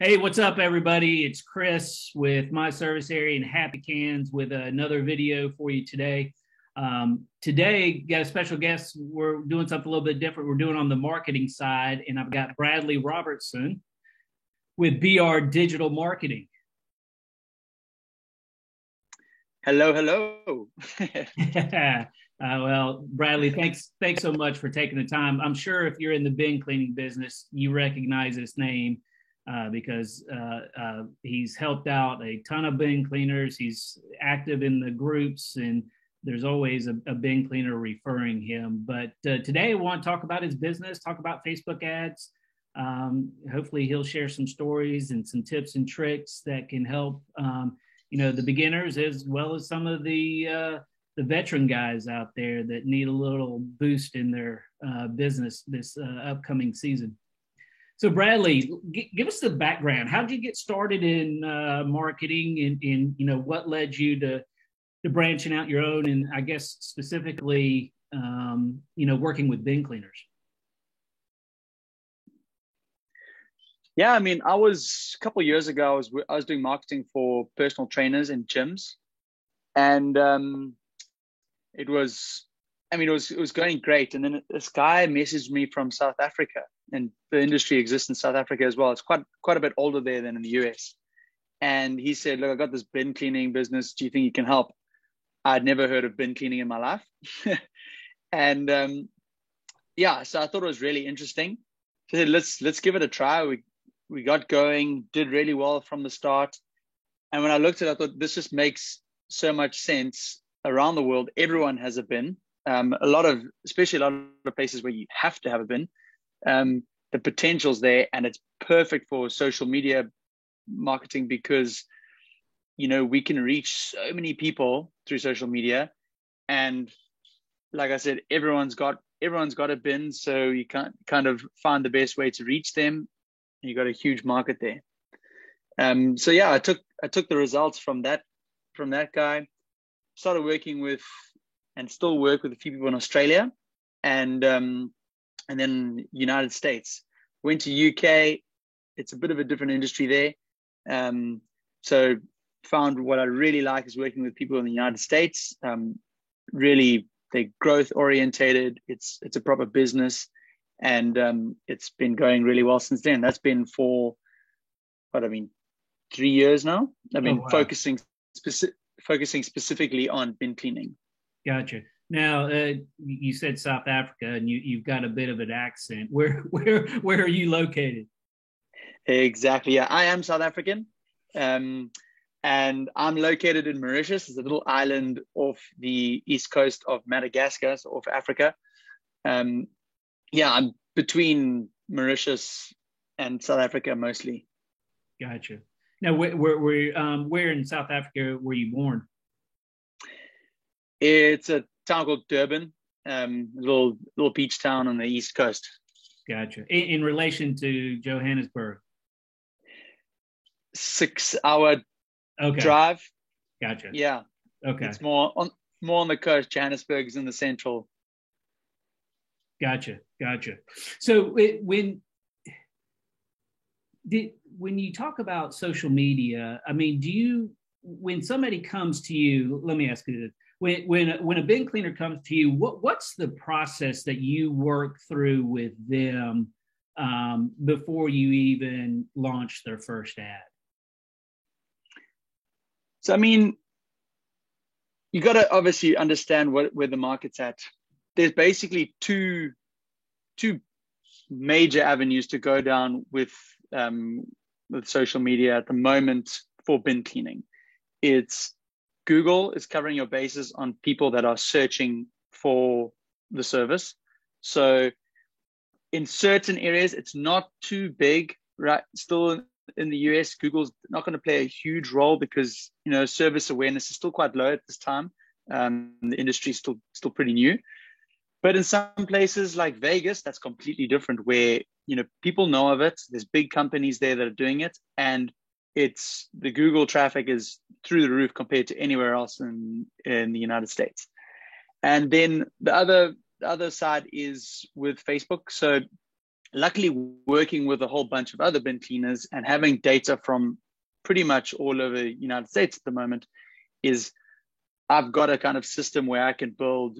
Hey, what's up, everybody? It's Chris with My Service Area and Happy Cans with another video for you today. Today, got a special guest. We're doing something a little bit different. We're doing on the marketing side, and I've got Bradley Robertson with BR Digital Marketing. Hello, hello. Well, Bradley, thanks so much for taking the time. I'm sure if you're in the bin cleaning business, you recognize his name because he's helped out a ton of bin cleaners. He's active in the groups, and there's always a bin cleaner referring him. But today, I want to talk about his business, talk about Facebook ads. Hopefully, he'll share some stories and some tips and tricks that can help the beginners as well as some of the veteran guys out there that need a little boost in their business this upcoming season. So Bradley, give us the background. How did you get started in marketing, and what led you to branching out your own, and I guess specifically working with bin cleaners? Yeah, I mean, I was a couple of years ago. I was doing marketing for personal trainers and gyms, and it was going great. And then this guy messaged me from South Africa, and the industry exists in South Africa as well. It's quite a bit older there than in the US. And he said, "Look, I got this bin cleaning business. Do you think you can help?" I'd never heard of bin cleaning in my life, and yeah, so I thought it was really interesting. So I said, let's give it a try. We got going, did really well from the start. And when I looked at it, I thought this just makes so much sense. Around the world, everyone has a bin. Especially a lot of places where you have to have a bin. The potential's there, and it's perfect for social media marketing because we can reach so many people through social media. And like I said, everyone's got a bin, so you can't kind of find the best way to reach them. You got a huge market there. So yeah, I took the results from that guy, started working with, and still work with a few people in Australia, and then United States. Went to UK. It's a bit of a different industry there. So found what I really like is working with people in the United States. Really, they're growth orientated. It's a proper business. And it's been going really well since then. That's been for 3 years now. I've been focusing specifically on bin cleaning. Gotcha. Now, you said South Africa, and you've got a bit of an accent. Where are you located? Exactly. Yeah, I am South African, and I'm located in Mauritius. It's a little island off the east coast of Madagascar, so off Africa. Yeah, I'm between Mauritius and South Africa mostly. Gotcha. Now, where in South Africa were you born? It's a town called Durban, a little beach town on the east coast. Gotcha. In relation to Johannesburg? 6 hour Okay. drive. Gotcha. Yeah. Okay. It's more on the coast. Johannesburg is in the central. Gotcha. So when you talk about social media, I mean, when somebody comes to you, let me ask you this. When a bin cleaner comes to you, what's the process that you work through with them before you even launch their first ad? So, I mean, you got to obviously understand where the market's at. There's basically two major avenues to go down with social media at the moment for bin cleaning. It's Google is covering your bases on people that are searching for the service. So in certain areas, it's not too big, right? Still in the US, Google's not going to play a huge role because, service awareness is still quite low at this time. The industry is still pretty new. But in some places like Vegas, that's completely different where, people know of it. There's big companies there that are doing it. And the Google traffic is through the roof compared to anywhere else in the United States. And then the other side is with Facebook. So luckily working with a whole bunch of other bin cleaners and having data from pretty much all over the United States at the moment, is I've got a kind of system where I can build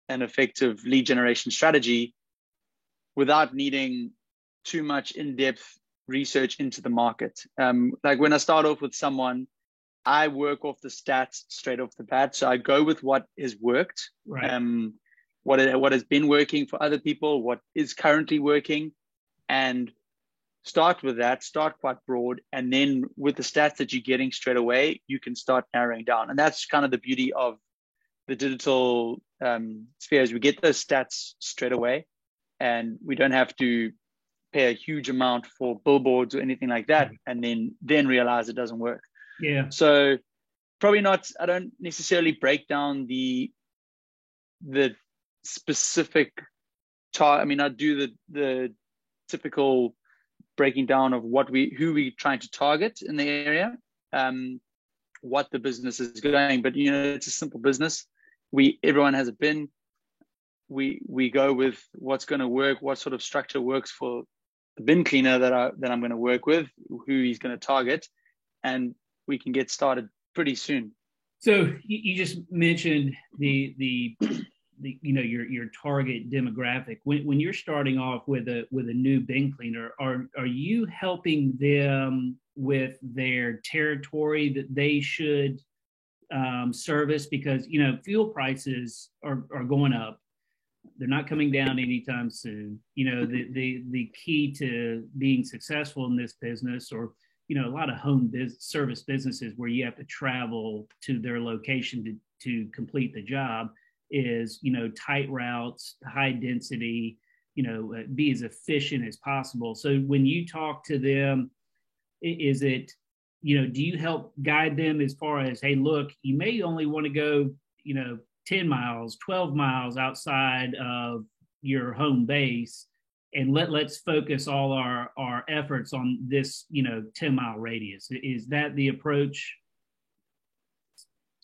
an effective lead generation strategy without needing too much in-depth research into the market. Like when I start off with someone, I work off the stats straight off the bat. So I go with what has worked, Right. What has been working for other people, what is currently working, and start with that, start quite broad. And then with the stats that you're getting straight away, you can start narrowing down. And that's kind of the beauty of the digital spheres. We get those stats straight away, and we don't have to pay a huge amount for billboards or anything like that, and then realize it doesn't work. Yeah. So probably not, I don't necessarily break down the specific I mean, I do the typical breaking down of who we trying to target in the area, what the business is going. But it's a simple business. Everyone has a bin. We go with what's going to work, what sort of structure works for the bin cleaner that I'm going to work with, who he's going to target, and we can get started pretty soon. So you just mentioned the your target demographic. When you're starting off with a new bin cleaner, are you helping them with their territory that they should service? Because fuel prices are going up. They're not coming down anytime soon. The key to being successful in this business, or a lot of home service businesses where you have to travel to their location to complete the job, is tight routes, high density, be as efficient as possible. So when you talk to them, is it do you help guide them as far as, hey, look, you may only want to go 10 miles, 12 miles outside of your home base, and let's focus all our efforts on this 10-mile radius? Is that the approach?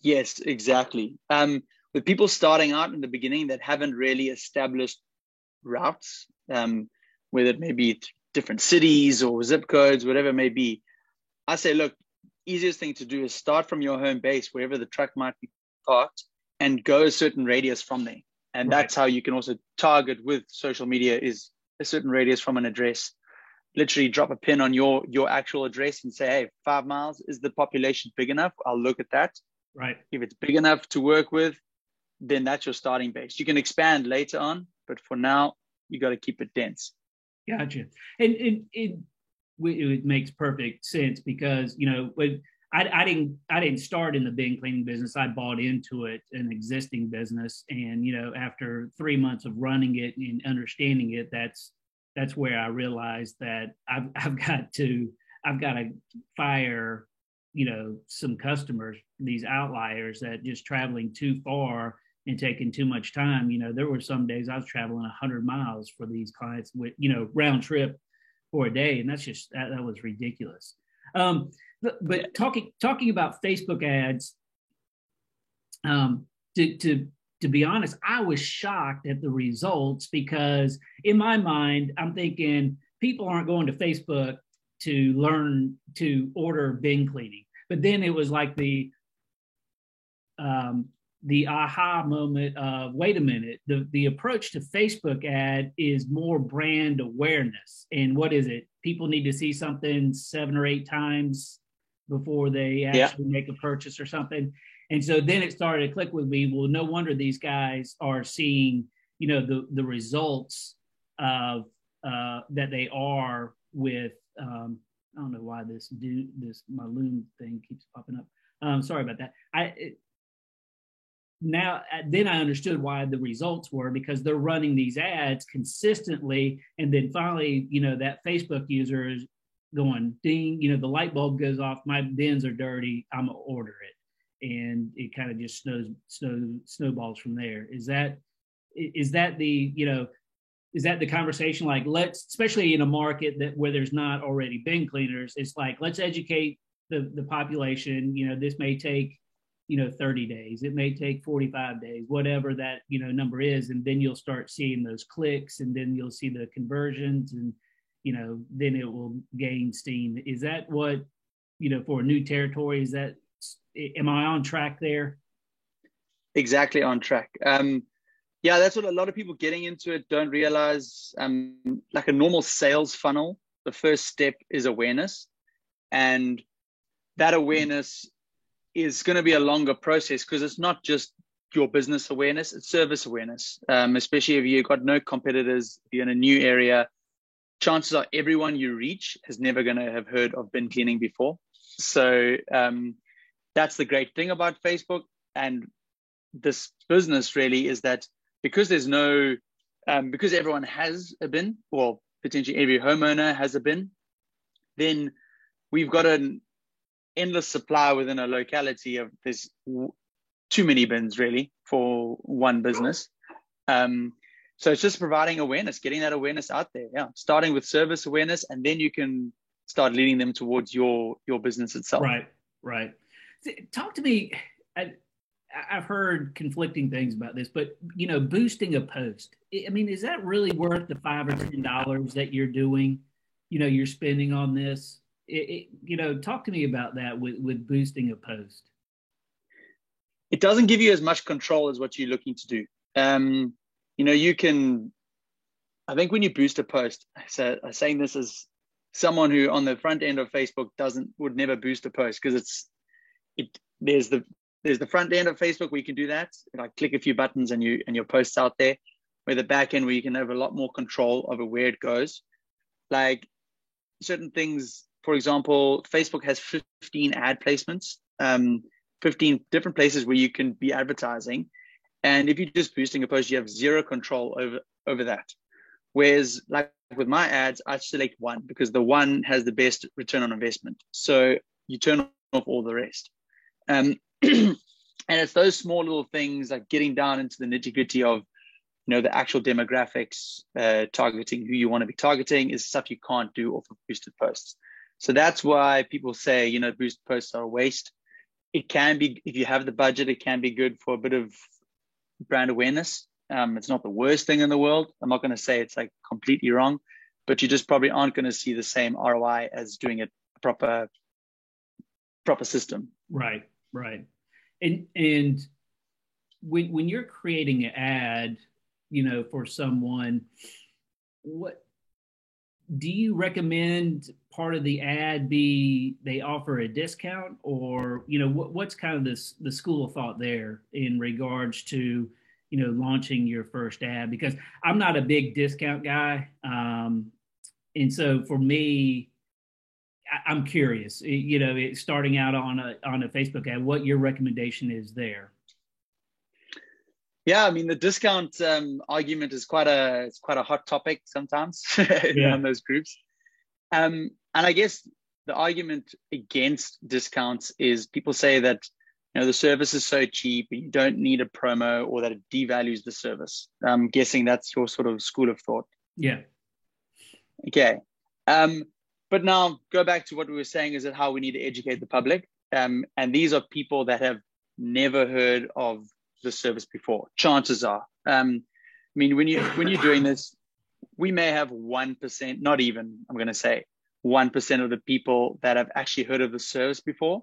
Yes, exactly. With people starting out in the beginning that haven't really established routes, whether it may be different cities or zip codes, whatever it may be, I say, look, easiest thing to do is start from your home base, wherever the truck might be parked, and go a certain radius from there. And That's how you can also target with social media, is a certain radius from an address. Literally drop a pin on your actual address and say, hey, 5 miles, is the population big enough? I'll look at that. Right. If it's big enough to work with, then that's your starting base. You can expand later on, but for now, you got to keep it dense. Gotcha. And it makes perfect sense, because when I didn't start in the bin cleaning business. I bought into it, an existing business, and after 3 months of running it and understanding it, that's where I realized that I've got to fire some customers, these outliers that just traveling too far and taking too much time. There were some days I was traveling 100 miles for these clients with round trip for a day, and that was ridiculous. But talking about Facebook ads, to be honest, I was shocked at the results, because in my mind, I'm thinking people aren't going to Facebook to learn to order bin cleaning. But then it was like the aha moment of, wait a minute, the approach to Facebook ad is more brand awareness. And what is it? People need to see something 7 or 8 times before they actually make a purchase or something. And so then it started to click with me. Well, no wonder these guys are seeing, the results of that they are with. I don't know why this my Loom thing keeps popping up. Sorry about that. Then I understood why the results were, because they're running these ads consistently, and then finally, that Facebook user is going ding, the light bulb goes off, my bins are dirty, I'm gonna order it, and it kind of just snowballs from there. Is that the conversation? Like, especially in a market where there's not already bin cleaners, it's like, let's educate the population. This may take 30 days. It may take 45 days, whatever that, number is. And then you'll start seeing those clicks, and then you'll see the conversions, and, then it will gain steam. Is that what, for a new territory, am I on track there? Exactly on track. Yeah, that's what a lot of people getting into it don't realize. Like a normal sales funnel, the first step is awareness. And that awareness is going to be a longer process, because it's not just your business awareness, it's service awareness. Especially if you've got no competitors, if you're in a new area, chances are everyone you reach is never going to have heard of bin cleaning before. So that's the great thing about Facebook and this business really, is that because there's no, because everyone has a bin, or potentially every homeowner has a bin, then we've got an endless supply within a locality of, there's too many bins really for one business. So it's just providing awareness, getting that awareness out there. Yeah, starting with service awareness, and then you can start leading them towards your business itself. Right. Talk to me. I've heard conflicting things about this, but boosting a post. I mean, is that really worth the $5 or $10 that you're doing? You're spending on this. Talk to me about that with boosting a post. It doesn't give you as much control as what you're looking to do. You can. I think when you boost a post, I'm saying this as someone who on the front end of Facebook would never boost a post, because there's the front end of Facebook where you can do that, like click a few buttons and your post's out there. Where the back end, where you can have a lot more control over where it goes. Like certain things, for example, Facebook has 15 ad placements, 15 different places where you can be advertising. And if you're just boosting a post, you have zero control over that. Whereas like with my ads, I select one, because the one has the best return on investment. So you turn off all the rest. And it's those small little things, like getting down into the nitty gritty of, the actual demographics, targeting who you want to be targeting, is stuff you can't do off of boosted posts. So that's why people say, boosted posts are a waste. It can be, if you have the budget, it can be good for a bit of brand awareness. It's not the worst thing in the world. I'm not going to say it's like completely wrong, but you just probably aren't going to see the same ROI as doing it a proper system. Right. And when you're creating an ad, for someone, what do you recommend part of the ad be they offer a discount, or what's kind of the school of thought there in regards to launching your first ad? Because I'm not a big discount guy, and so for me, I'm curious, starting out on a Facebook ad, what your recommendation is there. Yeah, I mean, the discount argument is quite a hot topic sometimes in those groups. And I guess the argument against discounts is people say that the service is so cheap and you don't need a promo, or that it devalues the service. I'm guessing that's your sort of school of thought. Yeah. Okay. But now go back to what we were saying, is that how we need to educate the public. And these are people that have never heard of the service before. Chances are, I mean, when you're doing this, we may have 1%, not even, I'm going to say 1% of the people that have actually heard of the service before.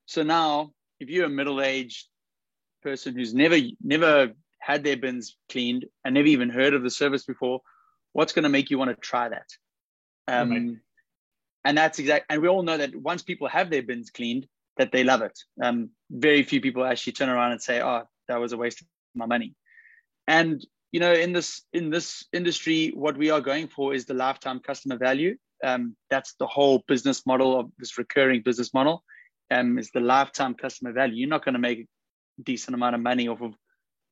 So now, if you're a middle-aged person who's never had their bins cleaned and never even heard of the service before, what's going to make you want to try that? Right. And that's and we all know that once people have their bins cleaned, that they love it. Very few people actually turn around and say, "Oh, that was a waste of my money." And in this industry, what we are going for is the lifetime customer value. That's the whole business model of this recurring business model. Is the lifetime customer value. You're not going to make a decent amount of money off of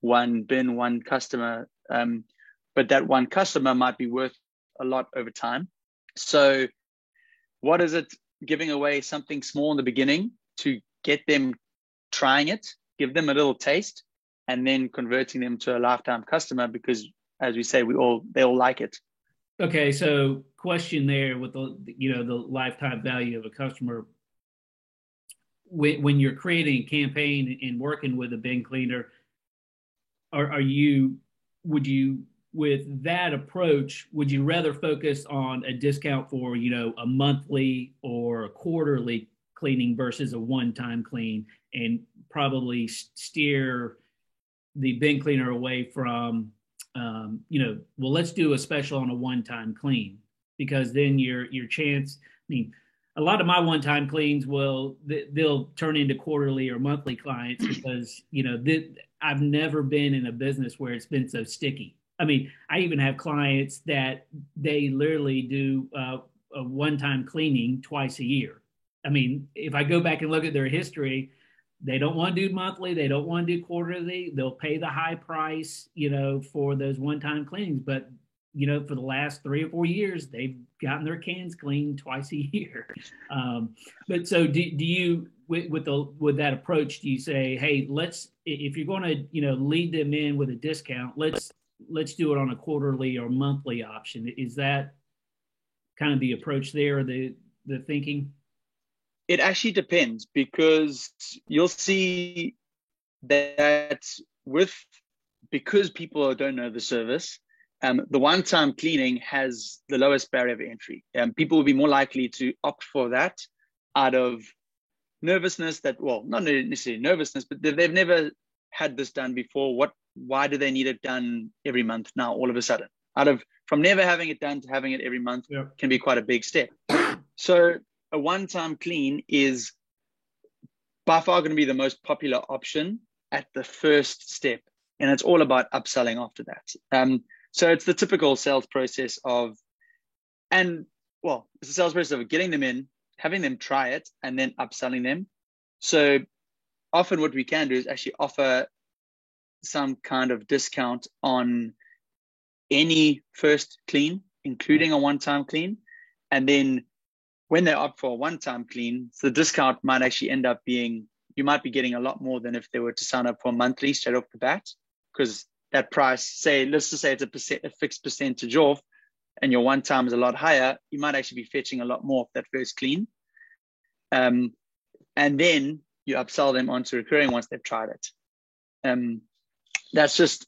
one bin, one customer, but that one customer might be worth a lot over time. So what is it? Giving away something small in the beginning to get them trying it, give them a little taste, and then converting them to a lifetime customer, because as we say, they all like it. Okay, so question there with the lifetime value of a customer. when you're creating a campaign and working with a bin cleaner, are you would you with that approach, would you rather focus on a discount for, a monthly or a quarterly cleaning versus a one-time clean, and probably steer the bin cleaner away from, well, let's do a special on a one-time clean, because then your chance, I mean, a lot of my one-time cleans they'll turn into quarterly or monthly clients because, I've never been in a business where it's been so sticky. I mean, I even have clients that they literally do a one-time cleaning twice a year. I mean, if I go back and look at their history, they don't want to do monthly, they don't want to do quarterly. They'll pay the high price, for those one-time cleanings. But for the last 3 or 4 years, they've gotten their cans cleaned twice a year. But so do you, with that approach, do you say, hey, if you're going to lead them in with a discount, let's do it on a quarterly or monthly option? Is that kind of the approach there, the thinking? It actually depends, because you'll see that because people don't know the service, the one-time cleaning has the lowest barrier of entry. People will be more likely to opt for that out of nervousness not necessarily nervousness, but they've never had this done before. Why do they need it done every month now all of a sudden? From never having it done to having it every month can be quite a big step. So a one-time clean is by far going to be the most popular option at the first step. And it's all about upselling after that. So it's the typical sales process it's the sales process of getting them in, having them try it, and then upselling them. So often what we can do is actually offer some kind of discount on any first clean, including a one-time clean. And then when they opt for a one-time clean, the discount might actually end up being, you might be getting a lot more than if they were to sign up for a monthly straight off the bat, because that price, let's just say it's a fixed percentage off, and your one time is a lot higher, you might actually be fetching a lot more of that first clean. And then you upsell them onto recurring once they've tried it. That's just,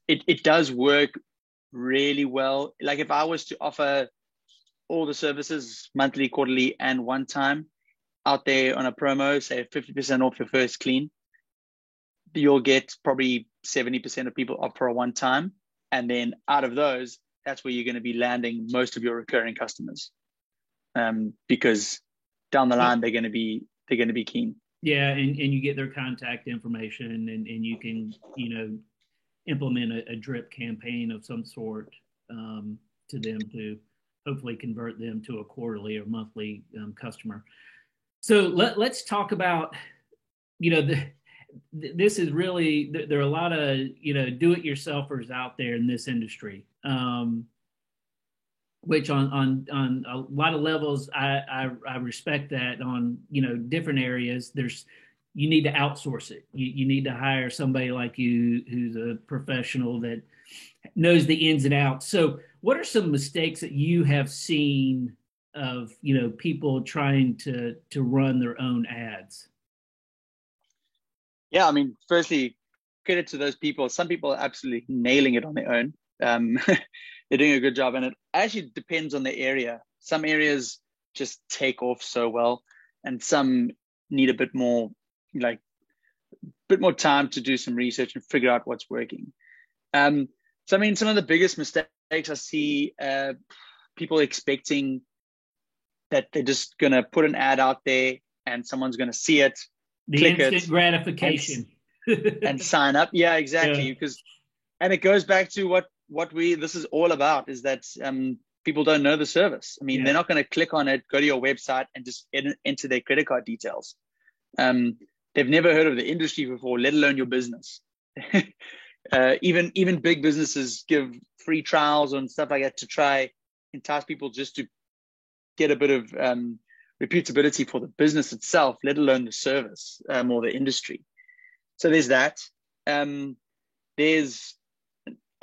it does work really well. Like if I was to offer all the services, monthly, quarterly, and one time out there on a promo, say 50% off your first clean, you'll get probably 70% of people opt for a one time. And then out of those, that's where you're going to be landing most of your recurring customers. Because down the line, they're going to be keen. Yeah. And you get their contact information, and you can, implement a drip campaign of some sort to them to hopefully convert them to a quarterly or monthly customer. So let's talk about, this is really, there are a lot of, do-it-yourselfers out there in this industry, which on a lot of levels, I respect that. On, different areas, you need to outsource it. You need to hire somebody like you who's a professional that knows the ins and outs. So what are some mistakes that you have seen of, people trying to run their own ads? Yeah, I mean, firstly, credit to those people. Some people are absolutely nailing it on their own. They're doing a good job, and it actually depends on the area. Some areas just take off so well, and some need a bit more time to do some research and figure out what's working. So I mean, some of the biggest mistakes I see, people expecting that they're just going to put an ad out there and someone's going to see it, the instant gratification, and sign up. Yeah, exactly. Yeah. And it goes back to what this is all about, is that people don't know the service. I mean, they're not going to click on it, go to your website, and just enter their credit card details. They've never heard of the industry before, let alone your business. Even big businesses give free trials and stuff like that to try entice people just to get a bit of reputability for the business itself, let alone the service or the industry. So there's that. There's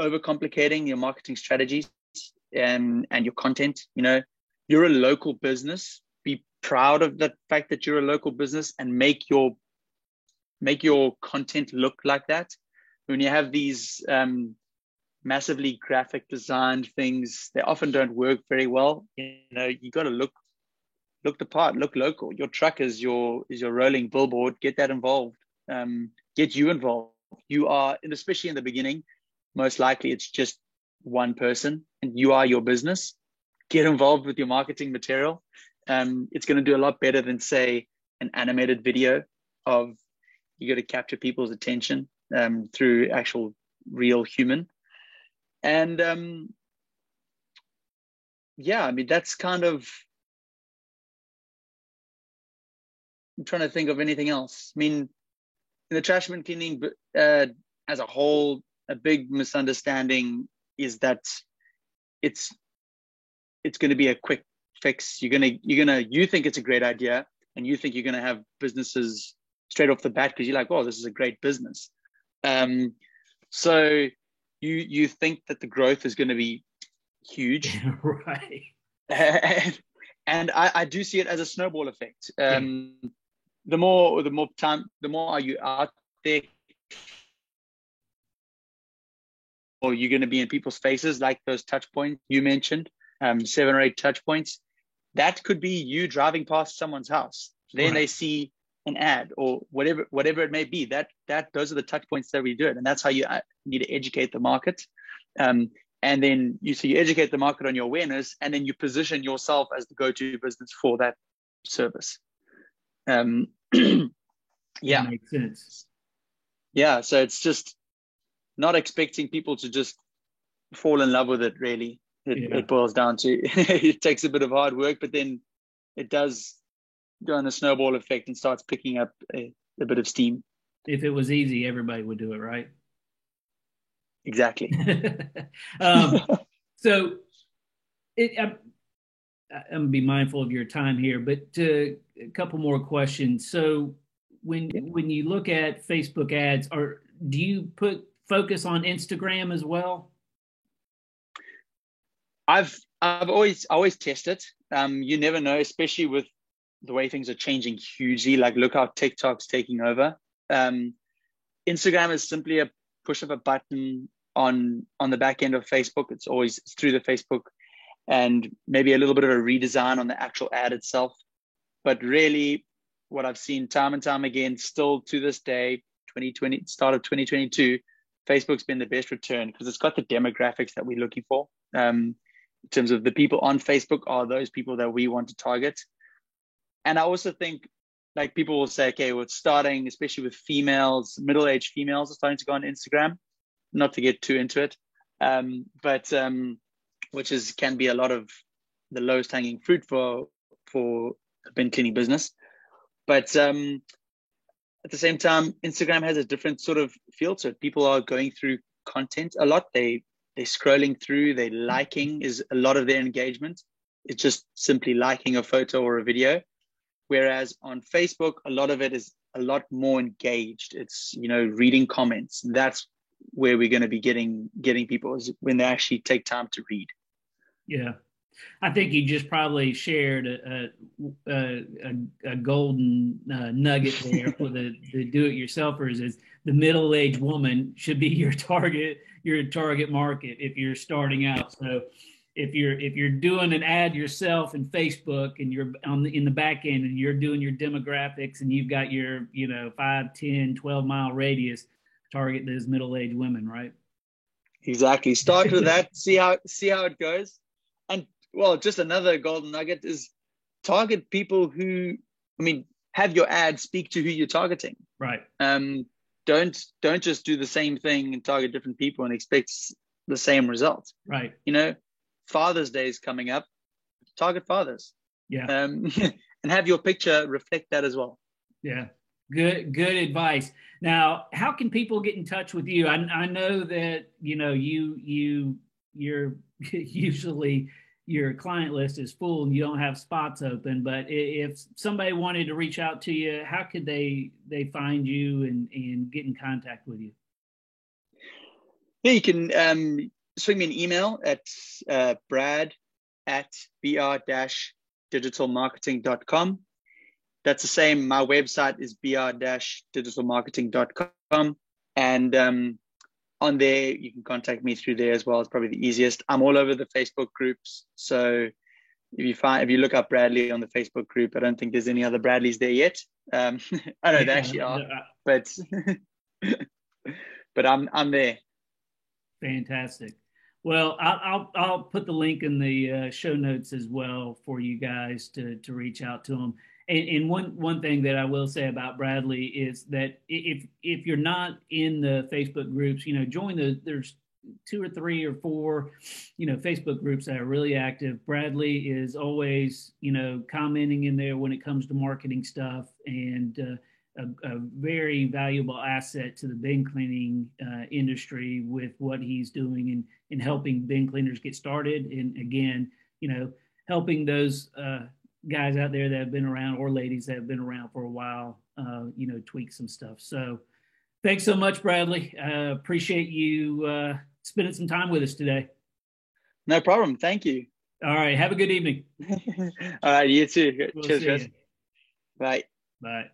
overcomplicating your marketing strategies and your content. You're a local business. Be proud of the fact that you're a local business and make your content look like that. When you have these massively graphic designed things, they often don't work very well. You got to look the part, look local. Your truck is your rolling billboard. Get that involved. Get you involved. You are, and especially in the beginning, most likely it's just one person and you are your business. Get involved with your marketing material. It's going to do a lot better than, say, an animated video of, you got to capture people's attention through actual real human. And yeah, I mean, that's kind of, I'm trying to think of anything else. I mean, in the trash bin cleaning as a whole, a big misunderstanding is that it's going to be a quick fix. You think it's a great idea, and you think you're going to have businesses straight off the bat because you're like, oh, this is a great business. So you think that the growth is going to be huge, right? And I do see it as a snowball effect. The more are you out there, or you're going to be in people's faces, like those touch points you mentioned, 7 or 8 touch points. That could be you driving past someone's house. Then right. They see an ad or whatever it may be. Those are the touch points that we do it, and that's how you need to educate the market. And then you educate the market on your awareness, and then you position yourself as the go-to business for that service. Yeah, that makes sense. Yeah, so it's just not expecting people to just fall in love with it. Really, it boils down to it takes a bit of hard work, but then it does go on a snowball effect and starts picking up a bit of steam. If it was easy, everybody would do it, right? Exactly. So I'm going to be mindful of your time here, but a couple more questions. So when you look at Facebook ads, do you focus on Instagram as well? I've always tested. You never know, especially with the way things are changing hugely. Like, look how TikTok's taking over. Instagram is simply a push of a button on the back end of Facebook. It's through the Facebook, and maybe a little bit of a redesign on the actual ad itself. But really, what I've seen time and time again, still to this day, 2020, start of 2022, Facebook's been the best return because it's got the demographics that we're looking for. In terms of the people on Facebook are those people that we want to target. And I also think, like, people will say, okay, well, it's starting, especially with females, middle-aged females are starting to go on Instagram, not to get too into it, but which can be a lot of the lowest hanging fruit for a bin cleaning business. But at the same time, Instagram has a different sort of feel to it. People are going through content a lot. They're scrolling through, they're liking is a lot of their engagement. It's just simply liking a photo or a video. Whereas on Facebook, a lot of it is a lot more engaged. It's, reading comments. That's where we're going to be getting people, is when they actually take time to read. Yeah. I think you just probably shared a golden nugget there for the do-it-yourselfers. Is the middle-aged woman should be your target market if you're starting out. So if you're doing an ad yourself in Facebook and you're in the back end and you're doing your demographics and you've got your 5, 10, 12 mile radius, target those middle-aged women, right? Exactly. Start with that. See how it goes. And well, just another golden nugget is target people who, have your ad speak to who you're targeting. Right. Don't just do the same thing and target different people and expect the same result. Right. Father's Day is coming up. Target fathers. Yeah. And have your picture reflect that as well. Yeah. Good advice. Now, how can people get in touch with you? I know that you're usually your client list is full and you don't have spots open, but if somebody wanted to reach out to you, how could they find you and get in contact with you? Yeah, you can swing me an email at brad@br-cleaning.co.za. br-digitalmarketing.com. That's the same. My website is br-digitalmarketing.com. And on there, you can contact me through there as well. It's probably the easiest. I'm all over the Facebook groups. So if you look up Bradley on the Facebook group, I don't think there's any other Bradleys there yet. I know they actually are, but but I'm there. Fantastic. Well, I'll put the link in the show notes as well for you guys to reach out to him. And one thing that I will say about Bradley is that if you're not in the Facebook groups, join there's 2 or 3 or 4, Facebook groups that are really active. Bradley is always, commenting in there when it comes to marketing stuff, and a very valuable asset to the bin cleaning industry with what he's doing in helping bin cleaners get started. And again, helping those guys out there that have been around, or ladies that have been around for a while, tweak some stuff. So thanks so much, Bradley. Appreciate you spending some time with us today. No problem. Thank you. All right. Have a good evening. All right. You too. We'll Cheers, guys. Bye. Bye.